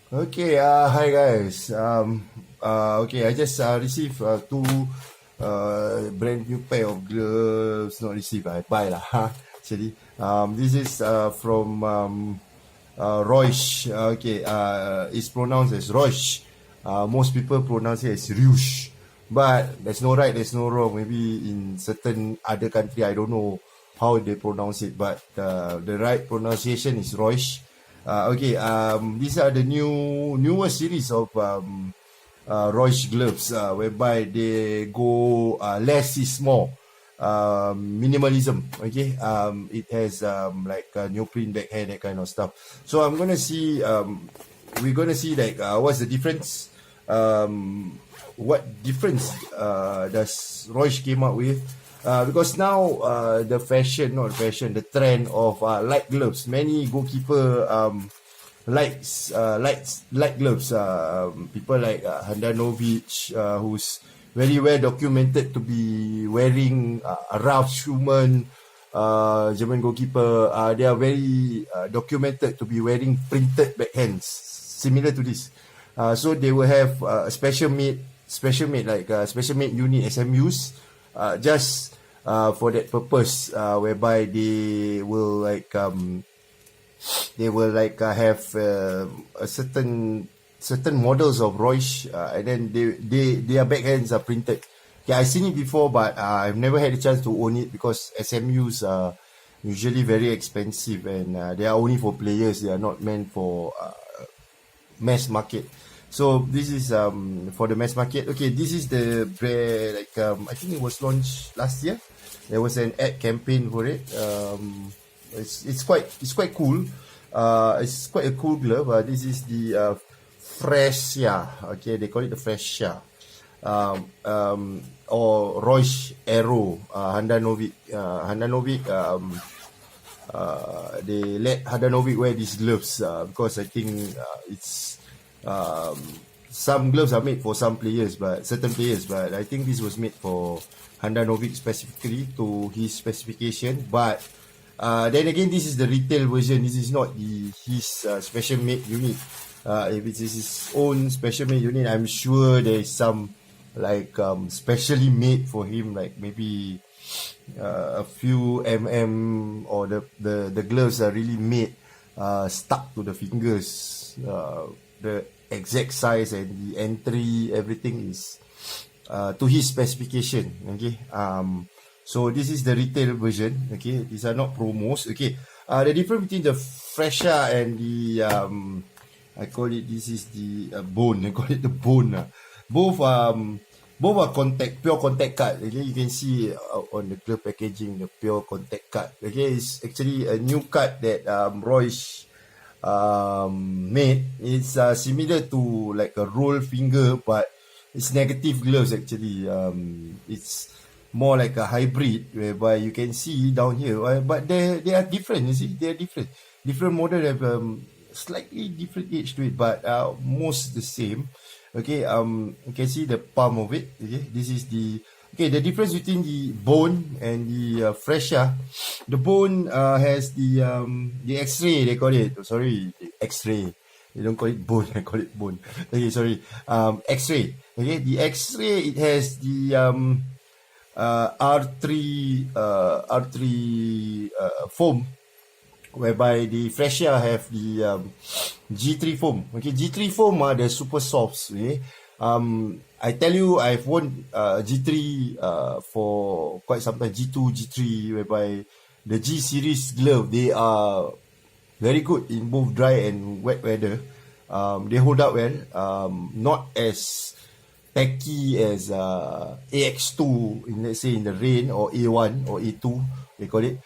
Okay, hi guys. Okay, I just received two brand new pair of gloves. Not received, I buy lah. Actually, this is from Roche. Okay, it's pronounced as Roche. Most people pronounce it as Rouge, but there's no right, there's no wrong. Maybe in certain other country, I don't know how they pronounce it, but the right pronunciation is Roche. Okay, these are the newer series of Roche gloves, whereby they go less is more. Minimalism. Okay, it has like neoprene backhand, that kind of stuff. So I'm gonna see. We're gonna see like what's the difference. What difference does Roche came up with? Because now the fashion, not fashion, the trend of light gloves. Many goalkeeper light gloves. People like Handanovic, who's very well documented to be wearing Ralf Schumann, German goalkeeper. They are very documented to be wearing printed backhands, similar to this. So they will have special made unit SMUs, just for that purpose, whereby they will have a certain models of Royce, and then their backhands are printed. Yeah, I've seen it before, but I've never had a chance to own it because SMUs are usually very expensive, and they are only for players. They are not meant for mass market. So this is for the mass market. Okay, this is the brand, like I think it was launched last year. There was an ad campaign for it. It's quite cool. It's quite a cool glove. This is the Fresia. Okay, they call it the Fresia. Or Roche Aero, Handanovic. They let Handanovic wear these gloves because I think it's some gloves are made for some players, but certain players. But I think this was made for Handanovic specifically to his specification. But then again, this is the retail version. This is not his special made unit. If it is his own special made unit, I'm sure there is some like specially made for him, like maybe a few or the gloves are really made stuck to the fingers. The exact size and the entry, everything is to his specification. Okay. So this is the retail version. Okay, these are not promos. Okay. The difference between the Fresha and the I call it, this is the bone. I call it the bone. Both are pure contact cut. Okay, you can see on the glove packaging the pure contact cut. Okay, it's actually a new cut that Royce made. It's similar to like a roll finger, but it's negative gloves actually. It's more like a hybrid, whereby you can see down here, but they are different. You see, they are different. Different model have slightly different edge to it, but most the same. Okay, you can see the palm of it. Okay, this is the the difference between the bone and the Fresha. The bone has the X-ray, they call it. Oh, sorry, X-ray. They don't call it bone. I call it bone. Okay, sorry. X-ray. Okay, the X-ray, it has the R3 foam, whereby the Fresha have the G3 foam. Okay, G3 foam are the super softs. Okay, I tell you, I've worn G3 for quite some time. G2, G3, whereby the G series glove, they are very good in both dry and wet weather. They hold up well. Not as tacky as AX2 in, let's say, in the rain, or A1 or A2 they call it.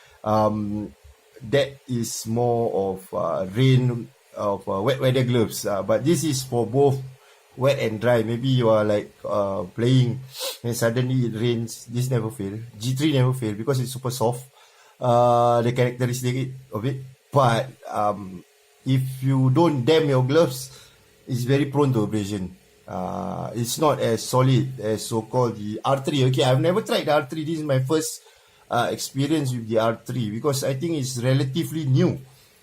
That is more of rain of wet weather gloves. But this is for both wet and dry. Maybe you are like playing and suddenly it rains. This never fail. G3 never fail because it's super soft. The characteristic of it. But if you don't dam your gloves, it's very prone to abrasion. It's not as solid as so-called the R3. Okay, I've never tried the R3. This is my first experience with the R3 because I think it's relatively new.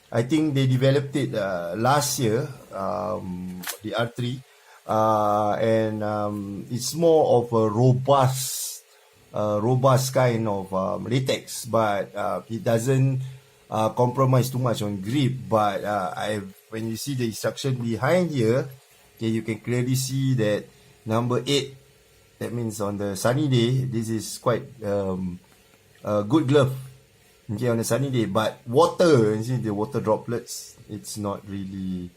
I think they developed it last year, the R3, and it's more of a robust kind of latex, but it doesn't compromise too much on grip. But when you see the instruction behind here, okay, you can clearly see that number 8. That means on the sunny day, this is quite a good glove. Okay, on a sunny day, but water, you see the water droplets, it's not really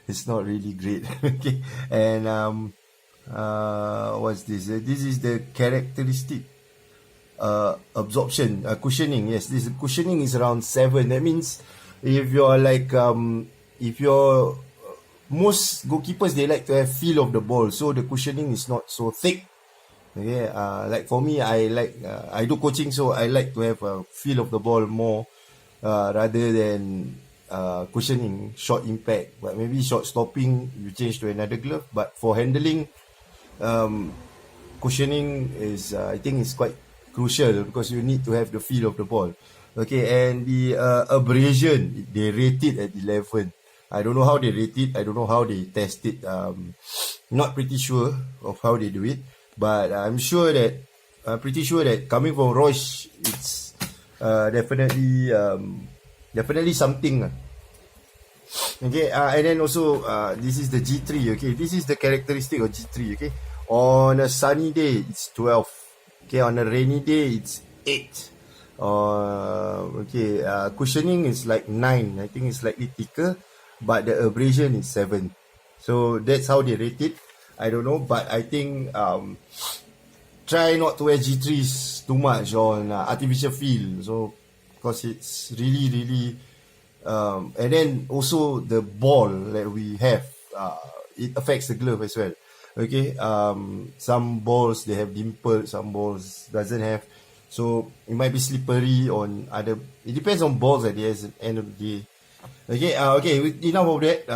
it's not really great. Okay, and what's this? This is the characteristic absorption, cushioning. Yes, this cushioning is around 7. That means if you're like if you're most goalkeepers, they like to have feel of the ball, so the cushioning is not so thick. Okay, like for me, I like I do coaching, so I like to have a feel of the ball more rather than cushioning, short impact. But maybe short stopping, you change to another glove. But for handling, cushioning is I think is quite crucial because you need to have the feel of the ball. Okay, and the abrasion, they rate it at 11. I don't know how they rate it. I don't know how they test it. Not pretty sure of how they do it. But I'm pretty sure that coming from Roche, it's definitely something. Okay, and then also this is the G3. Okay, this is the characteristic of G3. Okay, on a sunny day it's 12. Okay, on a rainy day it's 8. Okay, cushioning is like 9. I think it's slightly thicker, but the abrasion is 7. So that's how they rate it. I don't know, but I think try not to wear G3s too much on artificial feel. So because it's really and then also the ball that we have, it affects the glove as well. Okay, some balls they have dimple, some balls doesn't have. So it might be slippery on other. It depends on balls at the end of the day. Okay, enough of that.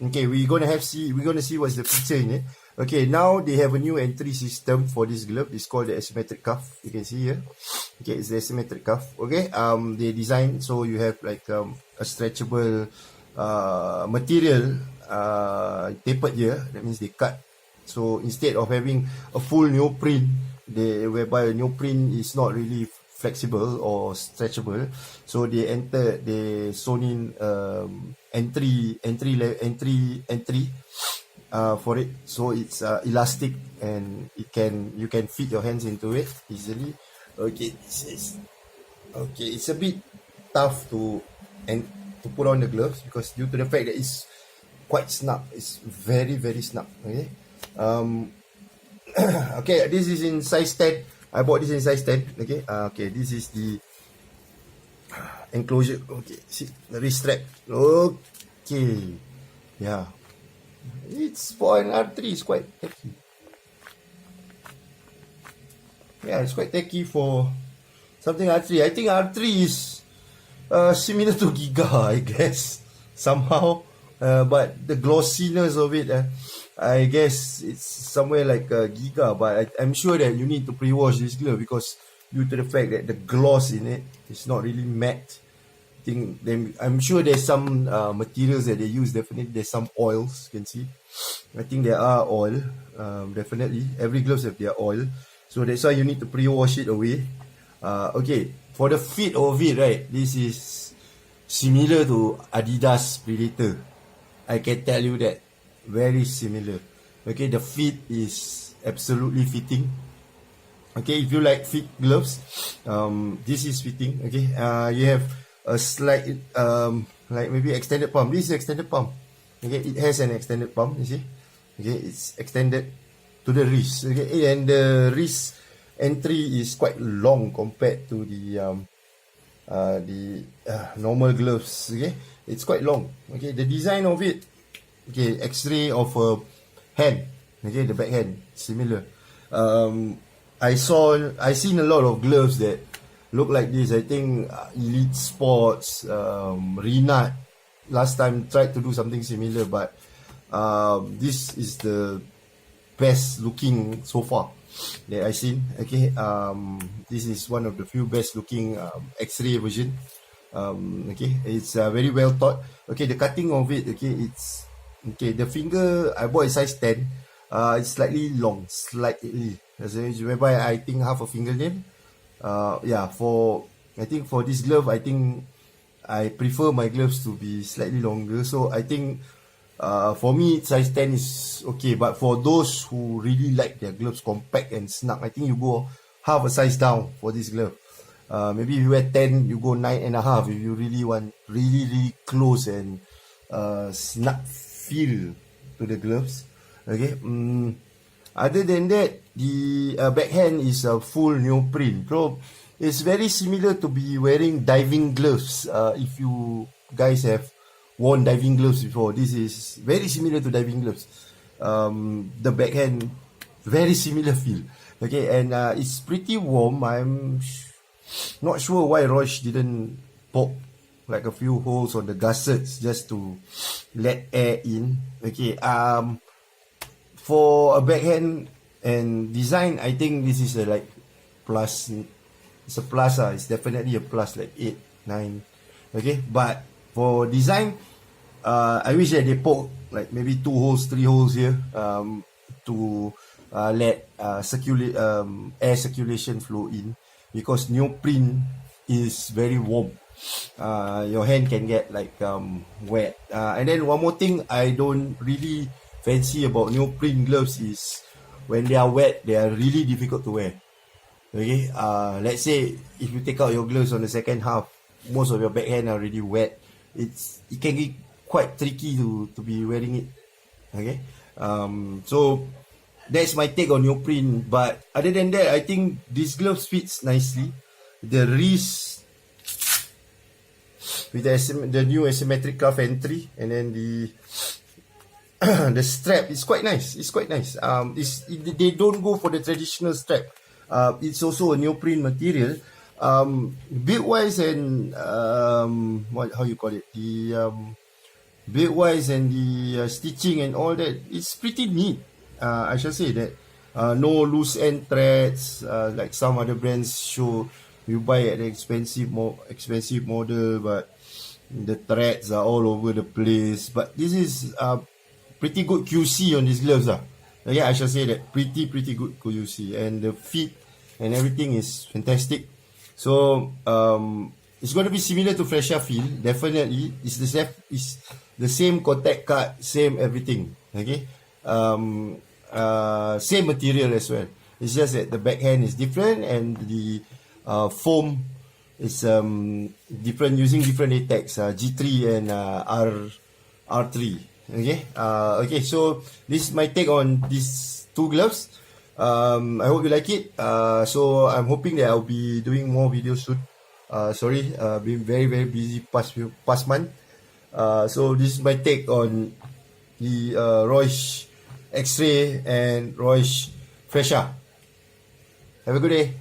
Okay, we're gonna see what's the feature in it. Okay, now they have a new entry system for this glove. It's called the asymmetric cuff. You can see here. Okay, it's the asymmetric cuff. Okay, they designed so you have like a stretchable material tapered here. That means they cut. So instead of having a full neoprene, whereby a neoprene is not really flexible or stretchable, so they sewn in entry for it, so it's elastic and you can fit your hands into it easily. Okay, it's a bit tough to put on the gloves because due to the fact that it's quite snug. It's very snug. Okay. Okay, this is in size 10. I bought this in size 10. Okay. Okay, this is the enclosure. Okay, see the wrist strap. Okay. Yeah. It's for an R3. It's quite tacky. Yeah, it's quite tacky for something R3. I think R3 is similar to Giga, I guess, somehow. But the glossiness of it, I guess it's somewhere like Giga. But I'm sure that you need to pre-wash this glove because due to the fact that the gloss in it is not really matte. I'm sure there's some materials that they use. Definitely there's some oils, you can see. I think there are oil, definitely. Every gloves have their oil. So that's why you need to pre-wash it away. Okay, for the fit of it, right, this is similar to Adidas Predator. I can tell you that. Very similar. Okay, the fit is absolutely fitting. Okay, if you like fit gloves, this is fitting. Okay, you have a slight like maybe extended palm. This is extended palm. Okay, it has an extended palm, you see. Okay, it's extended to the wrist. Okay, and the wrist entry is quite long compared to the normal gloves. Okay, it's quite long. Okay, the design of it, okay, X-ray of a hand. Okay, the backhand similar. I seen a lot of gloves that look like this. I think Elite Sports, Renat last time tried to do something similar, but this is the best looking so far that I seen. Okay, this is one of the few best looking X-ray version. Okay, it's very well thought. Okay, the cutting of it, okay, it's okay. The finger I bought a size 10. It's slightly long, slightly. As in, whereby I think half a fingernail. Yeah, for I think for this glove, I think I prefer my gloves to be slightly longer. So I think for me, size 10 is okay. But for those who really like their gloves compact and snug, I think you go half a size down for this glove. Maybe if you wear 10, you go 9.5 if you really want really close and snug feel to the gloves. Okay. Other than that, the backhand is a full neoprene. So it's very similar to be wearing diving gloves. If you guys have worn diving gloves before, this is very similar to diving gloves. The backhand, very similar feel. Okay, and it's pretty warm. I'm not sure why Roche didn't poke like a few holes on the gussets just to let air in. Okay, for a backhand and design, I think this is a like plus. It's a plus. It's definitely a plus, like 8, 9. Okay, but for design, I wish that they poke like maybe 2 holes, 3 holes here to let air circulation flow in, because neoprene is very warm. Your hand can get like wet. And then one more thing I don't really fancy about neoprene gloves is when they are wet, they are really difficult to wear. Okay, let's say if you take out your gloves on the second half, most of your backhand are already wet. It can be quite tricky to be wearing it. Okay, so that's my take on neoprene. But other than that, I think this gloves fits nicely. The wrist with the new asymmetric cuff entry, and then the the strap is quite nice. It's quite nice. They don't go for the traditional strap. It's also a neoprene material. Build wise and how you call it, the build wise and the stitching and all that, it's pretty neat. I shall say that no loose end threads like some other brands show. You buy at the expensive model, but the threads are all over the place. But this is pretty good QC on these gloves. Yeah, I shall say that pretty good QC, and the fit and everything is fantastic. So it's going to be similar to Fresha feel. Definitely, it's the same contact card, same everything. Okay, same material as well. It's just that the backhand is different and the foam is different, using different latex, G3 and R3. Okay, so this is my take on these 2 gloves. I hope you like it. So I'm hoping that I'll be doing more videos soon. Sorry, been very busy past month. So this is my take on the Reusch X-Ray and Reusch Fresha. Have a good day.